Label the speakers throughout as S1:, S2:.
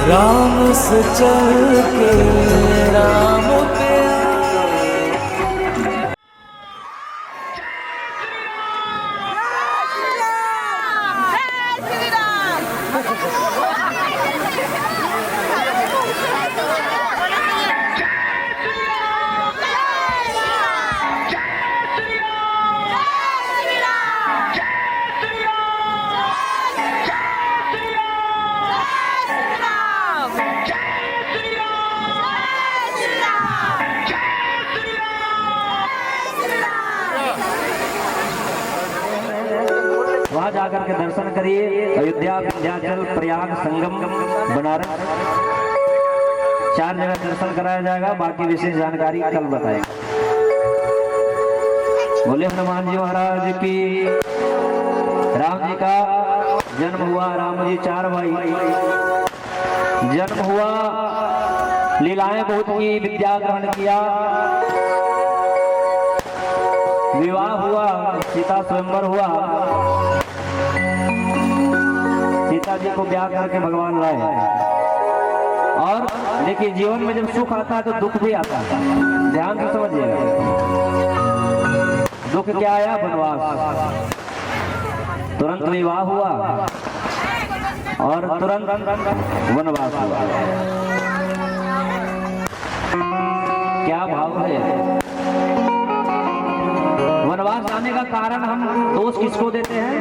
S1: राम से चल के राम पे
S2: वहां जाकर के दर्शन करिए। अयोध्या, विंध्याचल, प्रयाग, संगम, बनारस, 4 जगह दर्शन कराया जाएगा। बाकी विशेष जानकारी कल बताएगा। बोले हनुमान जी महाराज की। राम जी का जन्म हुआ। राम जी 4 भाई, जन्म हुआ, लीलाएं बहुत की, विद्या ग्रहण किया, विवाह हुआ, सीता स्वयंवर हुआ, सीता जी को ब्याह करके भगवान लाए। और देखिए, जीवन में जब सुख आता है तो दुख भी आता है, ध्यान से समझिएगा। दुख क्या आया? वनवास। तुरंत विवाह हुआ और तुरंत वनवास हुआ। क्या भाव है? वनवास आने का कारण हम दोष किसको देते हैं?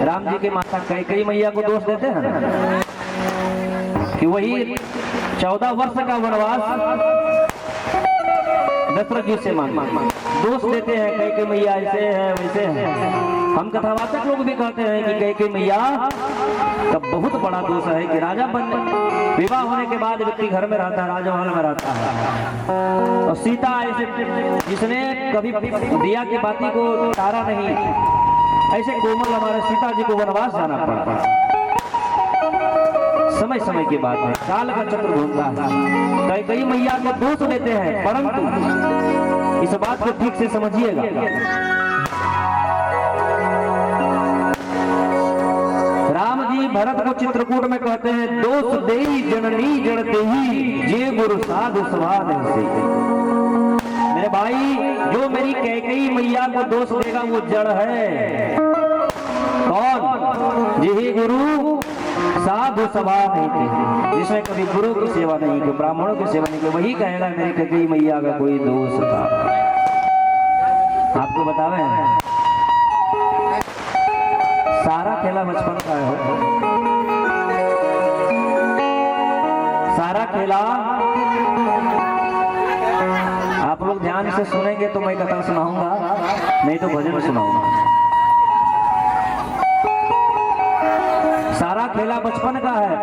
S2: राम जी की माता कैकेयी मैया को दोष देते हैं कि वही 14 वर्ष का वनवास दशरथ जी से मांगा। दोष देते हैं कैकेयी मैया ऐसे है वैसे है। हम कथावाचक लोग भी कहते हैं कि कैकेयी मैया का बहुत बड़ा दोष है कि राजा विवाह होने के बाद व्यक्ति घर में रहता है, राजमहल में रहता है, और सीता ऐसे जिसने कभी दिया की बाती को तारा नहीं, ऐसे कोमल हमारे सीता जी को वनवास जाना पड़ा। समय समय की बात है, काल का चक्र घूमता है। कैकेयी मैया को दोष देते हैं, परंतु इस बात को ठीक से समझिएगा। राम जी भरत को चित्रकूट में कहते हैं, दोष देई जननी जड़ देही जे गुरु साधु स्वाद से। मेरे भाई, जो मेरी कैकेयी मैया को दोष देगा वो जड़ है। कौन? यही गुरु साधु सभा नहीं थी, जिसने कभी गुरु की सेवा नहीं की, ब्राह्मणों की सेवा नहीं की, वही कहेगा मेरी कैकेयी मैया का कोई दोष था। आपको बतावे सारा खेला बचपन का है। सारा खेला आप लोग ध्यान से सुनेंगे तो मैं कथा सुनाऊंगा, नहीं तो भजन सुनाऊंगा। सारा खेला बचपन का है।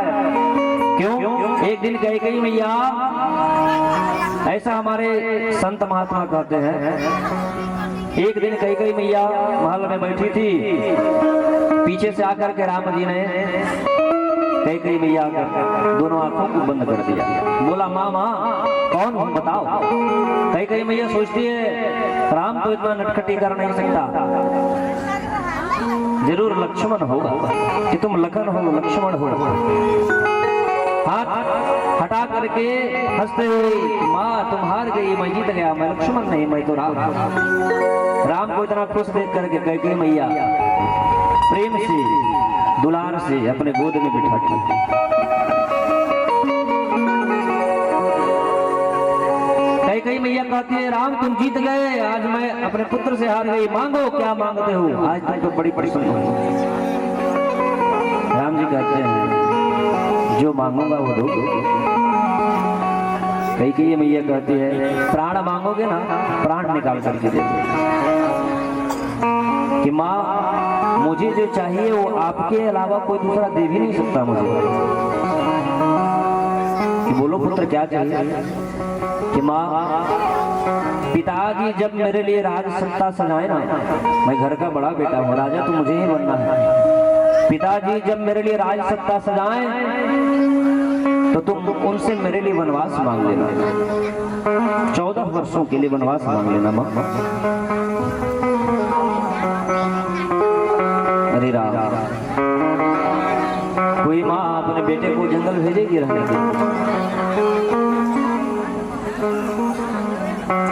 S2: क्यों? एक दिन कैकेयी मैया, ऐसा हमारे संत महात्मा कहते हैं, एक दिन कैकेयी मैया महल में बैठी थी, पीछे से आकर के राम जी ने कैकेयी मैया दोनों आंखों को बंद कर दिया। बोला, माँ माँ कौन हो बताओ। कैकेयी मैया सोचती है राम तो इतना नटखटी कर नहीं सकता, जरूर लक्ष्मण होगा, कि तुम लखन हो, लक्ष्मण हो। हाथ हटा करके हंसते हुए, माँ तुम हार गई, मैं जीत गया, मैं लक्ष्मण नहीं, मैं तो राम। राम को इतना खुश देख करके कैकेयी मैया प्रेम से, दुलार से अपने गोद में बिठाती। कैकेयी मैया कहती है, राम तुम जीत गए, आज मैं अपने पुत्र से हार गई, मांगो क्या मांगते हो, आज तुम तो बड़ी प्रसन्न हो। राम जी कहते हैं, जो मांगूंगा वो दो। कैकेयी मैया कहती है, प्राण मांगोगे ना, प्राण निकाल करके दे कि माँ मुझे जो चाहिए वो आपके अलावा कोई दूसरा दे भी नहीं सकता मुझे। कि बोलो पुत्र क्या चाहिए? कि माँ पिताजी जब मेरे लिए राज सत्ता सजाए ना, मैं घर का बड़ा बेटा हूँ, राजा तो मुझे ही बनना है। पिताजी जब मेरे लिए राज सत्ता सजाए तो तुम उनसे मेरे लिए वनवास मांग लेना, 14 वर्षों के लिए वनवास मांग लेना माँ। अरे राम, कोई माँ अपने बेटे को जंगल भेजेगी रहने के लिए?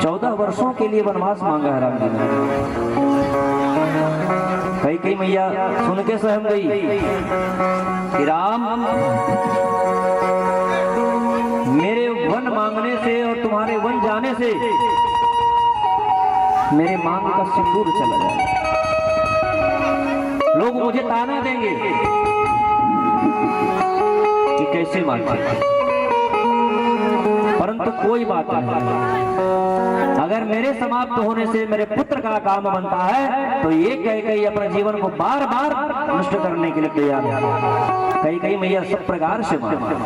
S2: 14 वर्षों के लिए वनवास मांगा है राम जी ने। कई मैया सुन के सहम गई कि राम, मेरे वन मांगने से और तुम्हारे वन जाने से मेरे मांग का सिंदूर चला जाएगा, लोग मुझे ताना देंगे कि कैसे मांगते। परंतु कोई बात नहीं, अगर मेरे समाप्त होने से मेरे पुत्र का काम बनता है तो ये कई अपने जीवन को बार बार नष्ट करने के लिए तैयार है। कई मैया सब प्रकार से भगवान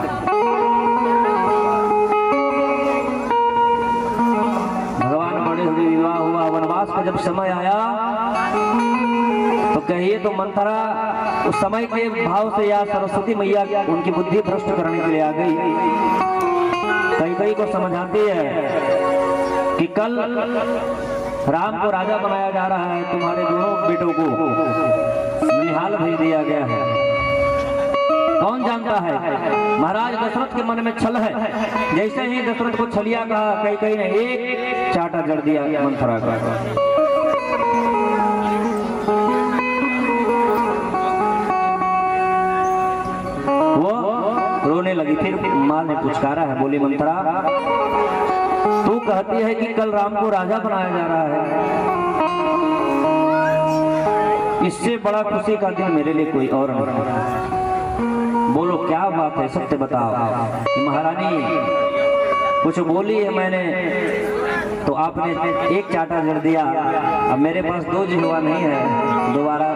S2: बड़े हुए, विवाह हुआ, वनवास का जब समय आया तो कहिए तो मंथरा उस समय के भाव से या सरस्वती मैया उनकी बुद्धि भ्रष्ट करने के लिए आ गई। कई को समझाती है कि कल राम को राजा बनाया जा रहा है, तुम्हारे दोनों बेटों को निहाल भेज दिया गया है। कौन जानता है, महाराज दशरथ के मन में छल है। जैसे ही दशरथ को छलिया कहा, कई ने एक चाटा जड़ दिया मंथरा का। रोने लगी। फिर माँ ने पुचकारा है, बोली मंथरा, तू कहती है कि कल राम को राजा बनाया जा रहा है, इससे बड़ा खुशी का दिन मेरे लिए कोई और नहीं। बोलो क्या बात है, सत्य बताओ। महारानी कुछ बोली है मैंने तो आपने एक चाटा जड़ दिया, अब मेरे पास 2 जिह्वा नहीं है दोबारा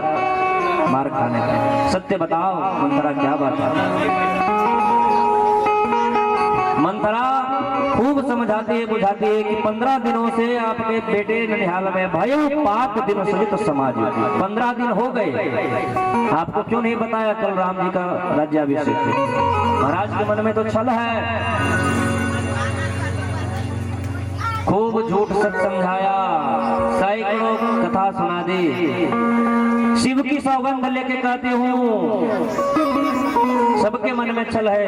S2: मार खाने का। सत्य बताओ मंथरा, क्या बात है। मंथरा खूब समझाती है, बुझाती है कि 15 दिनों से आपके बेटे ननिहाल में भयो पाक दिन सहित समाज 15 दिन हो गए, आपको क्यों नहीं बताया कल राम जी का राज्याभिषेक है? महाराज के मन में तो छल है, खूब झूठ सच समझाया, सैकड़ों कथा सुना दी, शिव की सौगंध लेके कहती हूँ। सबके मन में छल है,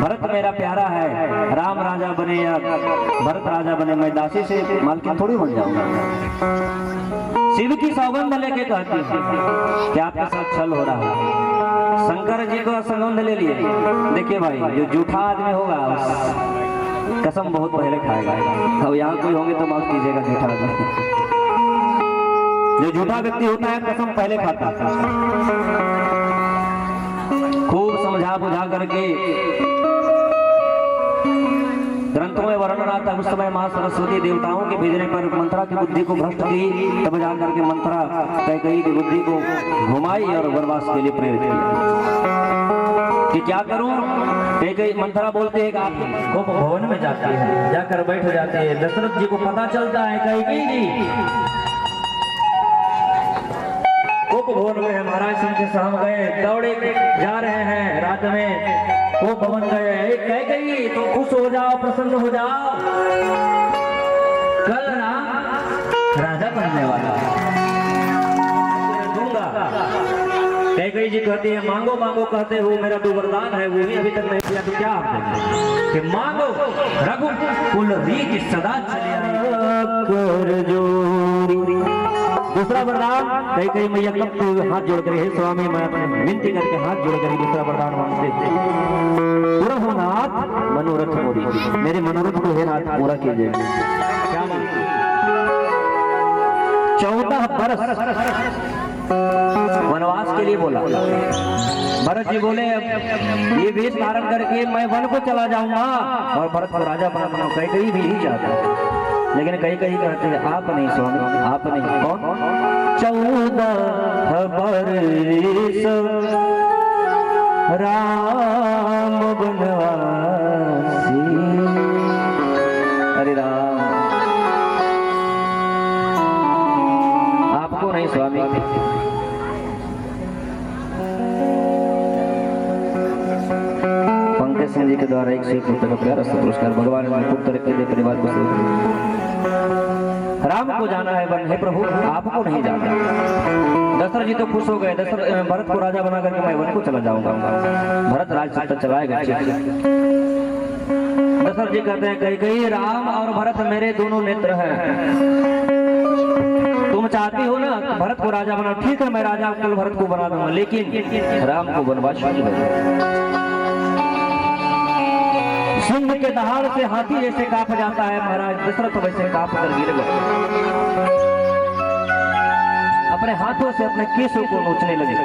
S2: भरत मेरा प्यारा है, राम राजा बने या भरत राजा बने, मैं दासी से मालकिन थोड़ी बन जाऊंगा। शिव की सौगंध लेके कहती कि आपके साथ छल हो रहा है। शंकर जी को सौगंध ले लिए। देखिए भाई, जो झूठा आदमी होगा कसम बहुत पहले खाएगा। अब यहाँ कोई होंगे तो माफ कीजिएगा, झूठा आदमी, जो झूठा व्यक्ति होता है कसम पहले खाता है। खूब समझा बुझा करके ग्रंथों में वर्णन आता है, उस समय मां सरस्वती देवताओं के भेजने पर मंथरा की बुद्धि को भ्रष्ट की, तब जा करके मंथरा कैकेयी की बुद्धि को घुमाई और वनवास के लिए प्रेरित किया कि क्या करूं। कैकेयी मंथरा बोलते हैं कि आप को भवन में जाती है, जाकर बैठ जाते हैं। दशरथ जी को पता चलता है कैकेयी जी भवन में है, महाराज सिंह के सामने गए, दौड़े जा रहे हैं रात में, वो भवन गए, कैकेयी तुम खुश हो जाओ, प्रसन्न हो जाओ, कल राम राजा बनने वाला दूंगा। कैकेयी जी कहती है मांगो मांगो, कहते हो मेरा तो वरदान है, वो भी अभी तक नहीं दिया, तो क्या आप कि मांगो, रघुकुल रीत सदा चलिया जोड़ी। दूसरा वरदान कैकेयी मैया कब हाथ जोड़ कर, हे स्वामी मैं अपने विनती करके हाथ जोड़ कर दूसरा वरदान मांगते थे, प्रभुनाथ मनोरथ मोरी, मेरे मनोरथ को हे नाथ पूरा कीजिए। क्या 14 बरस वनवास के लिए बोला। भरत जी बोले ये वेश धारण करके मैं वन को चला जाऊंगा और भरत को राजा बना। कैकेयी भी नहीं चाहता, लेकिन कैकेयी कहते हैं आप नहीं स्वामी, आप नहीं। कौन? 14 बरस राम बनवासी। अरे राम, आपको नहीं स्वामी। पंकज सिंह जी के द्वारा 101 रुपये का प्यारा सा पुरस्कार। भगवान ने खूब तरक्की दे परिवार को। राम को जाना है वन, हे प्रभु आपको नहीं जाना। दशरथ जी तो खुश हो गए। दशरथ भरत को राजा बना करके मैं वन को चला जाऊंगा। भरत राज सत्ता चलाएगा। दशरथ जी कहते हैं कई राम और भरत मेरे दोनों नेत्र हैं, तुम चाहती हो ना भरत को राजा बना, ठीक है मैं राजा कल भरत को बना दूंगा, लेकिन राम को वनवास नहीं भेजना। सिंह के दहाड़ से हाथी जैसे कांप जाता है महाराज दशरथ वैसे कांप कर गिर गए। अपने हाथों से अपने केसों को नोचने लगे।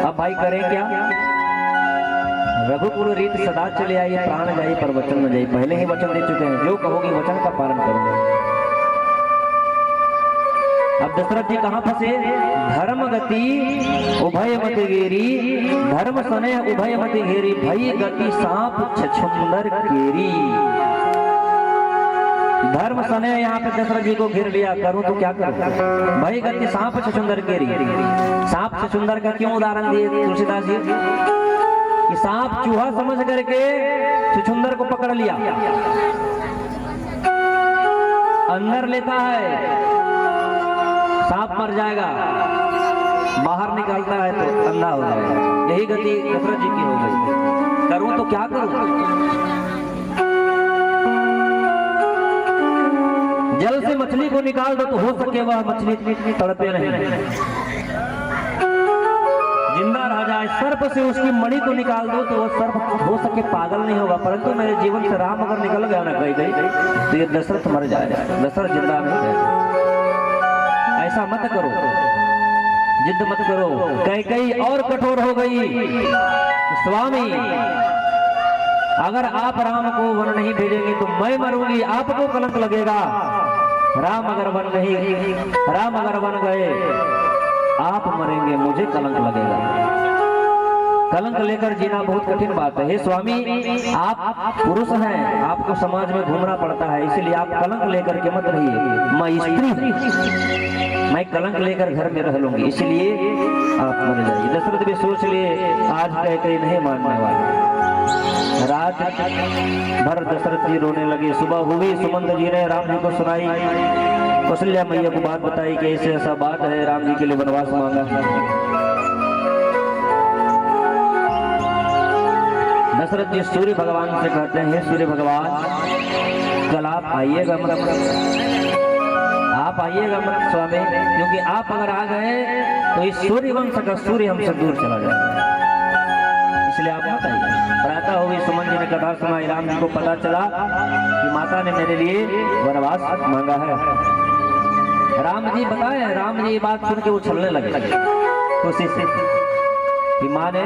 S2: अब भाई करें क्या? रघुकुल रीत सदा चले आई, प्राण जाई पर वचन न जाई। पहले ही वचन दे चुके हैं, जो कहोगी वचन का पालन करूंगा। अब दशरथ जी कहां फंसे? धर्म गति उभय मत घेरी, धर्म सने उभय मत घेरी, भई गति सांप छछुंदर केरी। धर्म सने यहाँ पे दशरथ जी को घेर लिया, करूं तो क्या करूं? भई गति सांप छछुंदर केरी। सांप छछुंदर का क्यों उदाहरण दिए तुलसीदास जी? कि सांप चूहा समझ करके छछुंदर को पकड़ लिया, अंदर लेता है, सांप मर जाएगा, बाहर निकालता है तो अंधा हो जाएगा। यही गति दशरथ जी की हो गई। करूं तो क्या करूं? जल से मछली को निकाल दो तो हो सके वह मछली तड़पे नहीं, जिंदा रह जाए। सर्प से उसकी मणि को निकाल दो तो वह सर्प हो सके पागल नहीं होगा, परंतु मेरे जीवन से राम अगर निकल गया ना कहीं तो ये दशरथ मर जाएगा, दशरथ जिंदा नहीं है। ऐसा मत करो, जिद मत करो। कई और कठोर हो गई। स्वामी अगर आप राम को वन नहीं भेजेंगे तो मैं मरूंगी, आपको कलंक लगेगा। राम अगर वन गए आप मरेंगे, मुझे कलंक लगेगा। कलंक लेकर जीना बहुत कठिन बात है। हे स्वामी आप पुरुष हैं, आपको समाज में घूमना पड़ता है, इसलिए आप कलंक लेकर के मत रहिए। मैं स्त्री, मैं कलंक लेकर घर में रह लूंगी, इसलिए आप मर जाइए। दशरथ भी सोच लिए आज कहीं नहीं मानने वाले। रात भर दशरथ जी रोने लगे। सुबह हुई, सुमंत जी ने राम जी को सुनाई, कौशल्या मैया को बात बताई कि ऐसे ऐसा बात है, राम जी के लिए वनवास मांगा। दशरथ जी सूर्य भगवान से कहते हैं हे सूर्य भगवान कल आप आइएगा मत, आप आइएगा मत स्वामी, क्योंकि आप अगर आ गए तो इस सूर्य वंश का सूर्य हमसे दूर चला जाएगा, इसलिए आप मत आइए। प्रातः हुई, सुमन जी ने कथा सुनाई, राम जी को पता चला कि माता ने मेरे लिए वनवास मांगा है। राम जी बताए, राम जी ये बात सुन के उछलने लगे खुशी से कि माँ ने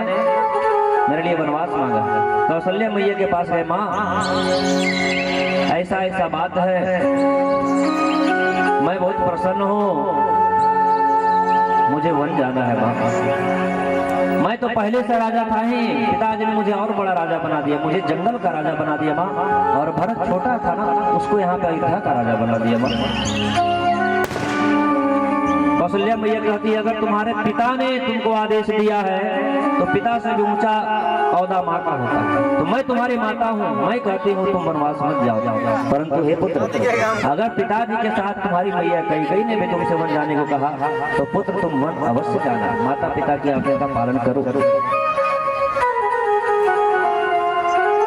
S2: मेरे लिए वनवास मांगा। कौशल्या मैया के पास है, माँ ऐसा ऐसा बात है, मैं बहुत प्रसन्न हूँ, मुझे वन जाना है माँ। मैं तो पहले से राजा था ही, पिताजी ने मुझे और बड़ा राजा बना दिया, मुझे जंगल का राजा बना दिया माँ, और भरत छोटा था ना, उसको यहाँ पे अयोध्या का राजा बना दिया माँ। कौशल्या मैया कहती है अगर तुम्हारे पिता ने तुमको आदेश दिया है तो पिता से भी ऊंचा औदा माँ का होता है, तो मैं तुम्हारी माता हूँ, मैं कहती हूँ तुम वनवास मत जाओ। परंतु हे पुत्र अगर पिताजी के साथ तुम्हारी मैया कई ने भी तुमसे वन जाने को कहा तो पुत्र तुम वन अवश्य जाना, माता पिता की आज्ञा का पालन करो।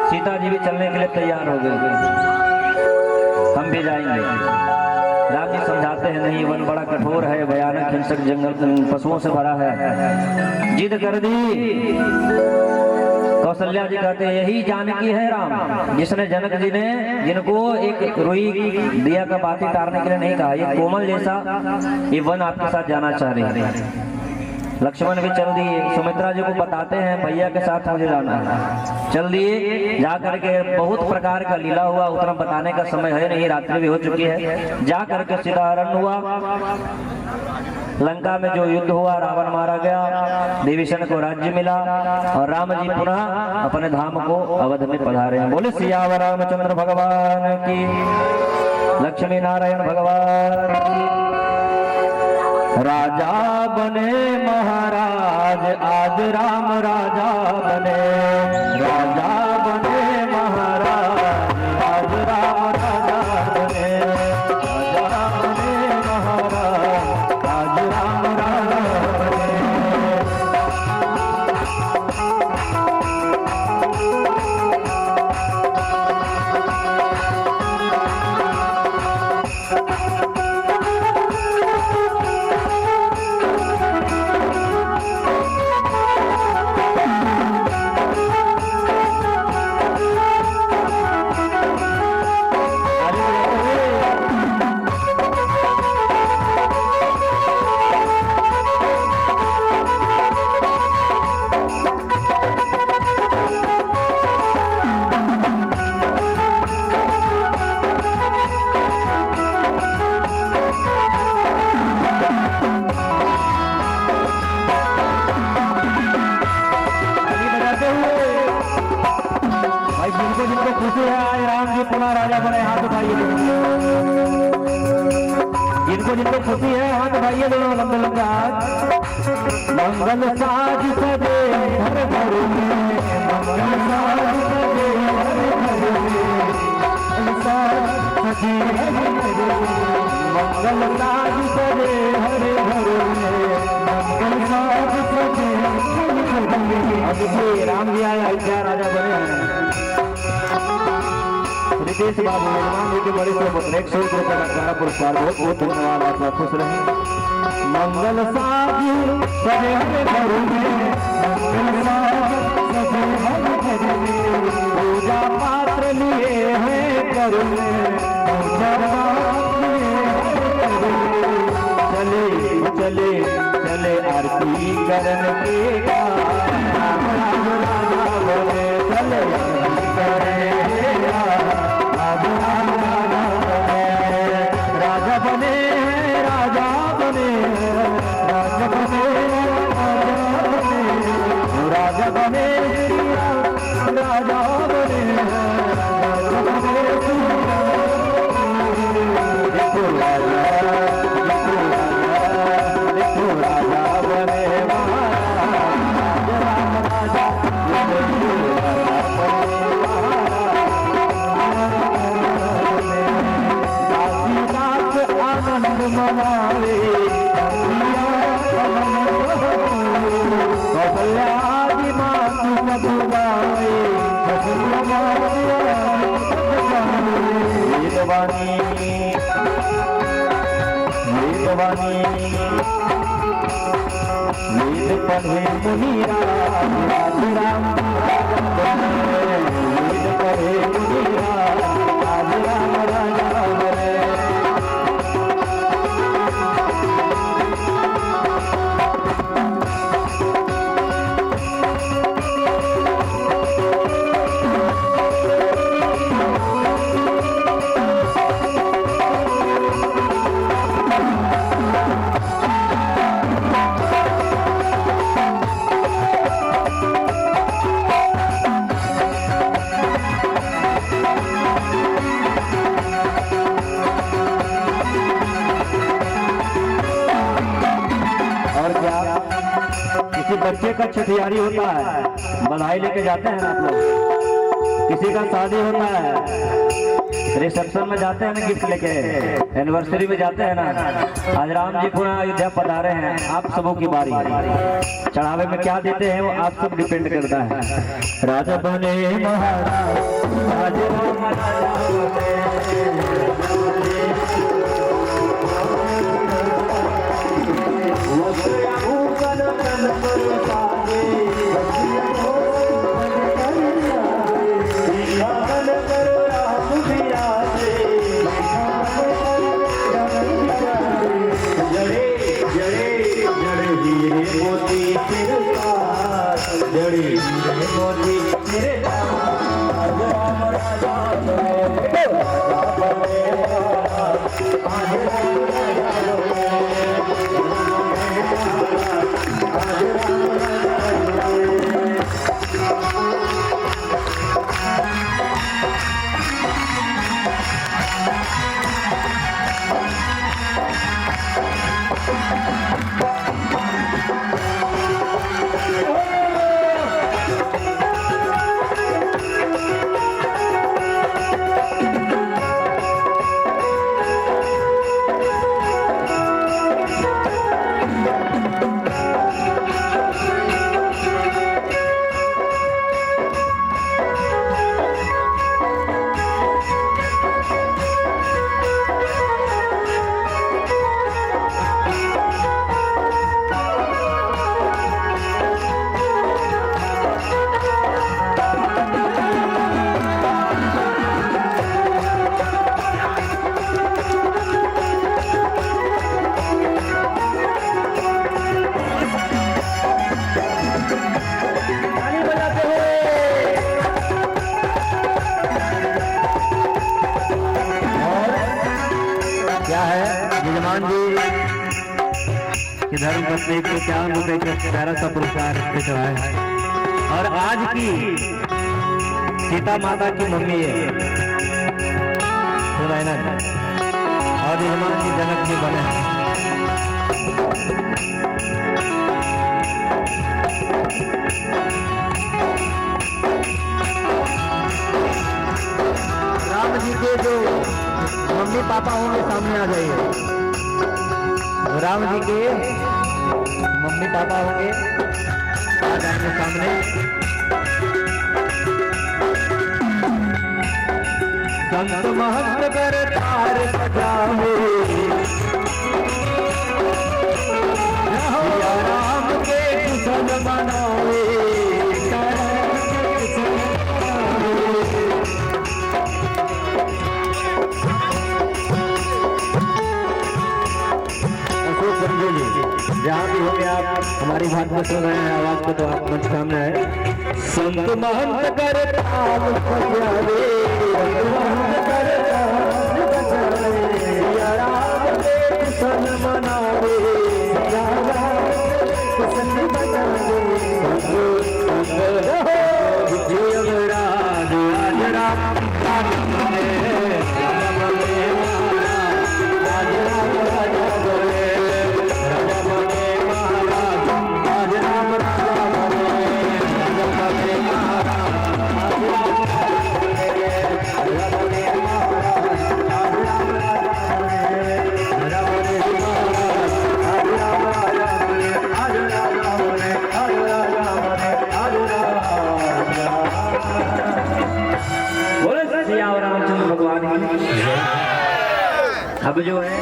S2: सीता जी भी चलने के लिए तैयार हो गए, हम भी जाएंगे। राम जी समझाते हैं नहीं, वन बड़ा कठोर है, भयानक हिंसक जंगल पशुओं से भरा है। जिद कर दी। कौशल्या जी कहते हैं यही जानकी है राम, जिसने जनक जी ने जिनको एक रुई दिया का बाती तारने के लिए नहीं कहा, ये कोमल जैसा ये वन आपके साथ जाना चाह रही है। लक्ष्मण भी चल दिए, सुमित्रा जी को बताते हैं भैया के साथ मुझे जाना है, चल दिए। जा करके बहुत प्रकार का लीला हुआ, उतना बताने का समय है नहीं, रात्रि भी हो चुकी है। जा करके सीताहरण हुआ, लंका में जो युद्ध हुआ, रावण मारा गया, विभीषण को राज्य मिला और राम जी पुनः अपने धाम को अवध में पधारे हैं। बोले सियावर रामचंद्र भगवान की, लक्ष्मी नारायण भगवान की। राजा बने महाराज आज राम राजा बने, राजा बने महाराज आज राम राजा बने, राजा बने महाराज आज राम पुनः राजा बने, हाथ उठाइए। जिनको जिनको खुशी है हाथ उठाइए दोनों लंबे लंबे हाथ। मंगल साज सजे घर घर में, मंगल साज सजे घर घर में, मंगल साज सजे हर घर में, मंगल साज सजे हर घर में। अब देखिए राम जी आए, अयोध्या राजा बने हैं। रितेश बाबू मेहमान जी के बड़े से 100 रुपये का गाना पुरस्कार, बहुत बहुत धन्यवाद, आप लोग खुश रहें। मंगल साज सजे हर घर में, मंगल साज सजे हर घर में, पूजा पात्र लिए हैं कर में, पूजा पात्र लिए हैं कर में। चले चले चले आरती करन के चले राजा बने, राजा बने, राजा बने, राजा बने, राजा बने, देखो राजा, देखो राजा बने आनंद मनावे, कौशल्यादि मातु मधुबाए, वेदवाणी वेदवाणी वेद पढ़े मुनि राम, राम वेद पढ़े मुनि राम, राम राजा बने। किसी बच्चे का छठियारी होता है, बधाई लेके जाते हैं ना आप लोग। किसी का शादी होता है, रिसेप्शन में जाते हैं ना गिफ्ट लेके, एनिवर्सरी में जाते हैं ना। आज राम जी पुनः अयोध्या पधारे हैं, आप सबों की बारी। चढ़ावे में क्या देते हैं वो आप सब डिपेंड करता है। राजा बने महाराज, हनुमान जी की धर्म पत्नी को 51 रुपए का प्यारा सा पुरस्कार चढ़ाया है। और आज की सीता माता की मम्मी है नारायण और यजमान जी जनक जी बने। राम जी के जो मम्मी पापा होंगे सामने आ जाइए। राम जी के मम्मी पापा होंगे आ जाएंगे सामने। संत महंत कर तार बजावे, सिया राम के कुशल मनावे। जहाँ भी होंगे आप हमारी बात को सुन रहे हैं, आवाज को तो आप मंच सामने है। संत महंत कर ताल बजावे, संत महंत कर ताल बजावे, सिया राम के कुशल मनावे, सिया राम के कुशल मनावे। राज आज राम अब जो है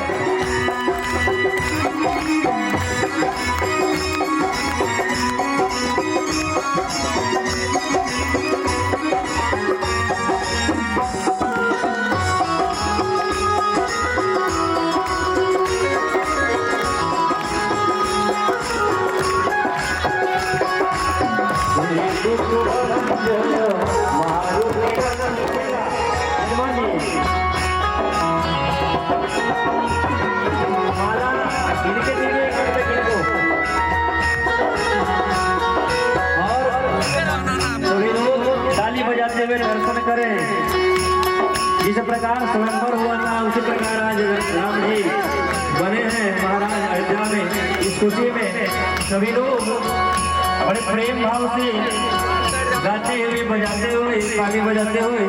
S2: दर्शन करें। जिस प्रकार स्वयंवर हुआ था उसी प्रकार आज राम जी बने हैं महाराज अयोध्या में। इस खुशी में सभी लोग बड़े प्रेम भाव से गाते हुए बजाते हुए ताली बजाते हुए।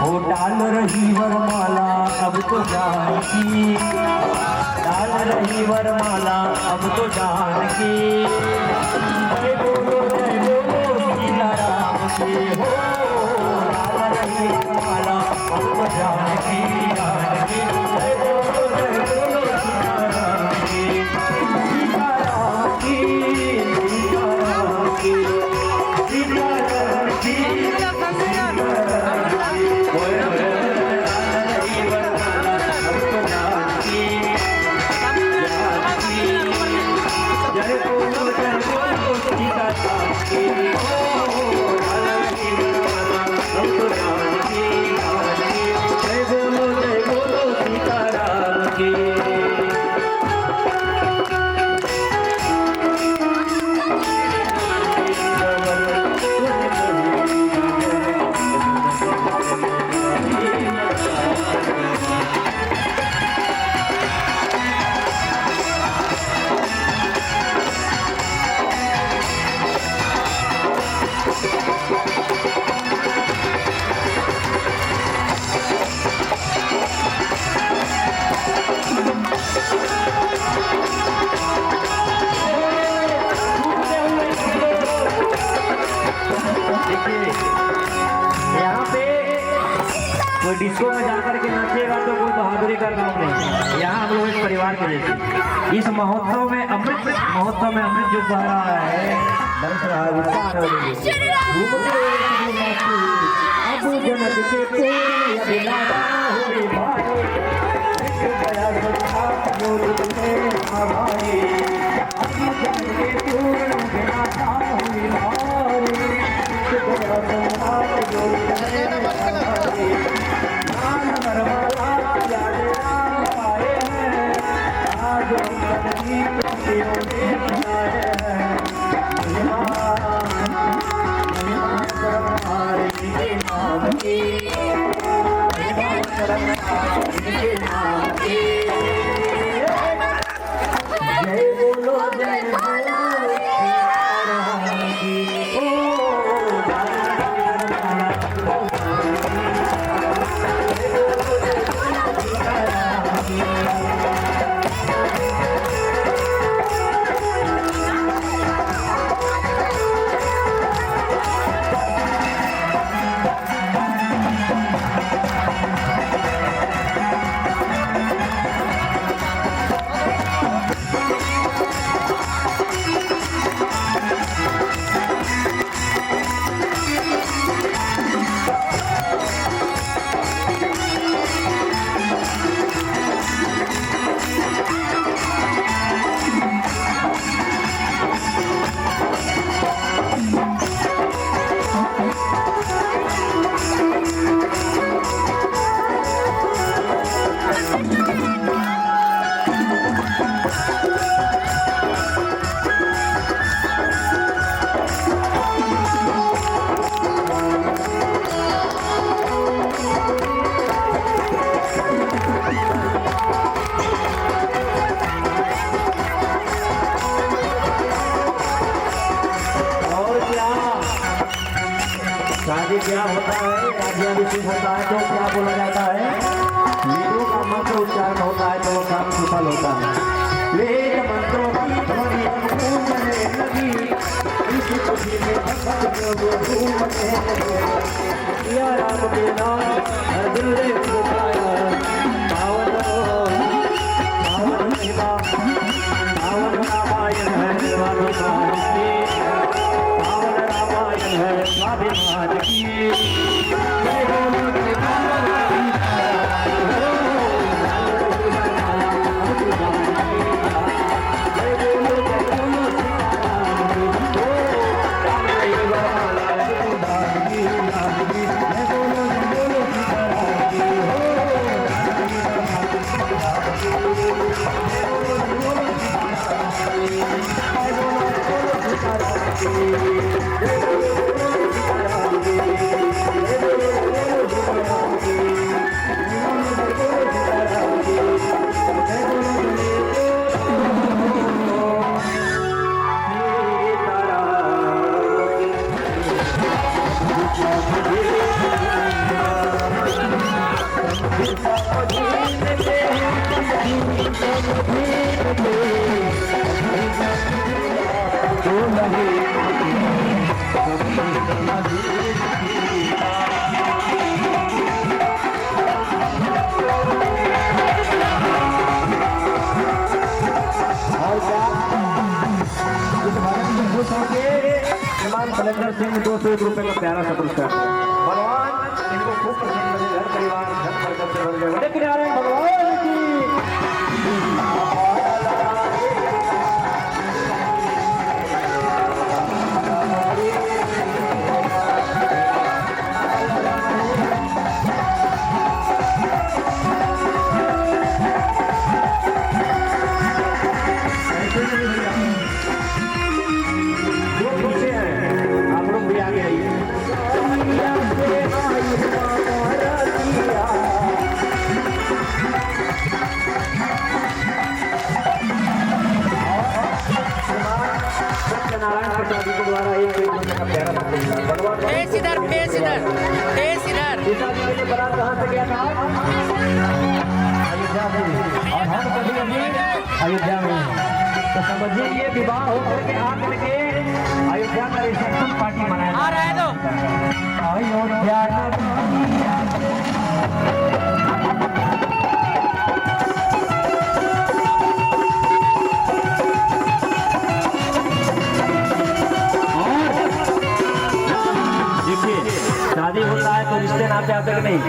S2: वो डाल रही वरमाला अब तो जानकी, डाल रही वरमाला अब तो जानकी। जय बोलो सीता राम की हो, डाल रही वरमाला अब तो जानकी जानकी। जय बोलो सीता राम की, सीता राम की, सीता राम की, सीता राम की, सीता राम की। कोई डिस्को में जाकर के नाचेगा तो कोई बहादुरी का काम नहीं। यहाँ हम लोग एक परिवार के जैसे इस महोत्सव में अमृत जो बह रहा है बरस रहा शादी क्या होता है, राज्याभिषेक होता है तो क्या बोला जाता है, वेदों का मंत्र उच्चारण होता है तो वो काम सफल होता है। वेद मंत्रों की ध्वनि गूंजने लगी, इसी खुशी में भक्त वो झूमने लगे। या राम के नाम हर दिल ने पुकारा, पावन पावन महिमा, पावन रामायण है स्वाभिमान की, पावन रामायण है स्वाभिमान की। कलेक्टर सिंह 201 रुपए का प्यारा सा पुरस्कार। भगवान इनको खूब पसंद करे, घर परिवार घर पर से भर गए। बड़े किनारे भगवान की अयोध्या में तो समझिए ये विवाह होकर के आकर के अयोध्या का रिसेप्शन पार्टी मनाया आ रहा है। तो अयोध्या देखिए शादी होता है तो रिश्ते नाते आते नहीं।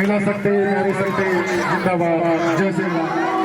S3: महिला शक्ति नारी शक्ति जिंदाबाद। जय श्री राम।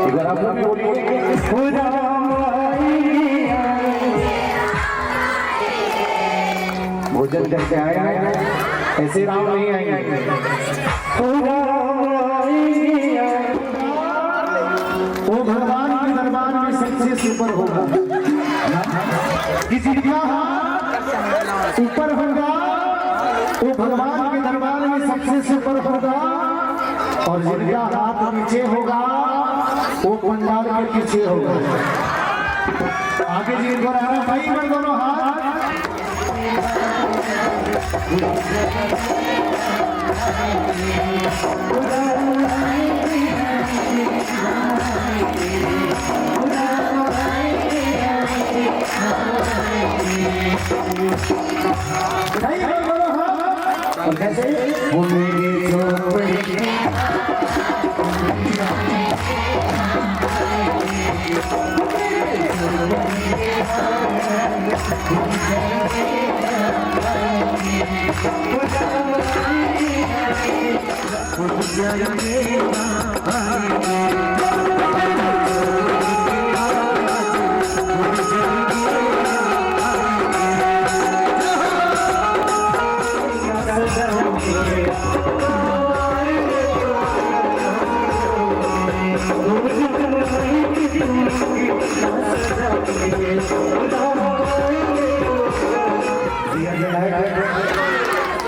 S2: एक बार आप लोग भी बोलिए। भोजन करके आए हैं, ऐसे राम नहीं आएंगे।
S3: वो भगवान के दरबार में सबसे सुपर होगा, किसी का हाथ ऊपर होगा, वो भगवान के दरबार में सबसे सुपर होगा, और जिनका हाथ नीचे होगा वो पंडाल के पीछे होगा। आगे जी इनको रहना भाई, मैं दोनों हाथ और कैसे वो मेरे झोपड़ी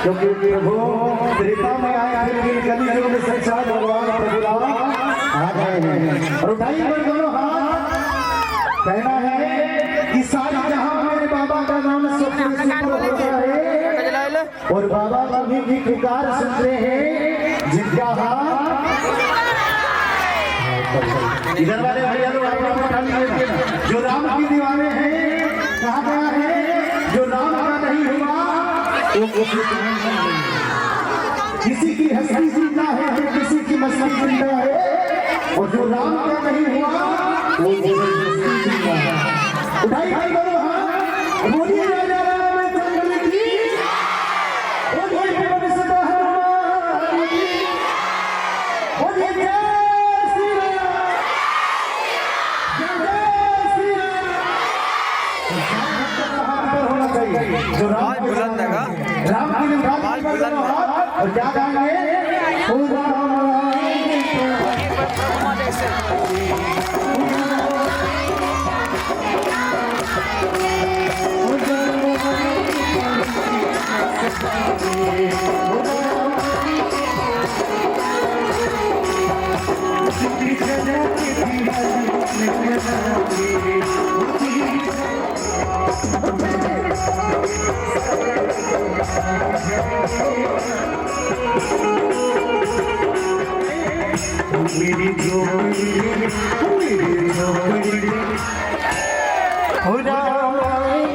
S3: क्योंकि प्रभु त्रेता में आया है, कलियुग में साक्षात भगवान प्रभु राम आ गए हैं। और उठाइए दोनों हाथ, कहना है कि सारी जहां मेरे बाबा का नाम सबसे ऊपर होता है, और बाबा कभी भी पुकार सुनते हैं जिनका हाथ इधर वाले भैया लोग आप उठा लीजिए। जो राम की दीवाने हैं, कहा गया है जो राम का नहीं हुआ वो किसी की हंसी जिंदा है, किसी की मस्ती जिंदा है, और जो राम का नहीं हुआ वो जिंदा है। उठाई भाई दोनों हाथ, बोलिए राजा रामचंद्र की, बोलिए पवन सुत हनुमान की, बोलिए जय श्री राम, जय श्री राम। होना चाहिए जो राम बुलंद है, राम की निभाल बुलंद है। और क्या गाएंगे? ओ राम मेरी झोपड़ी हो राम मेरी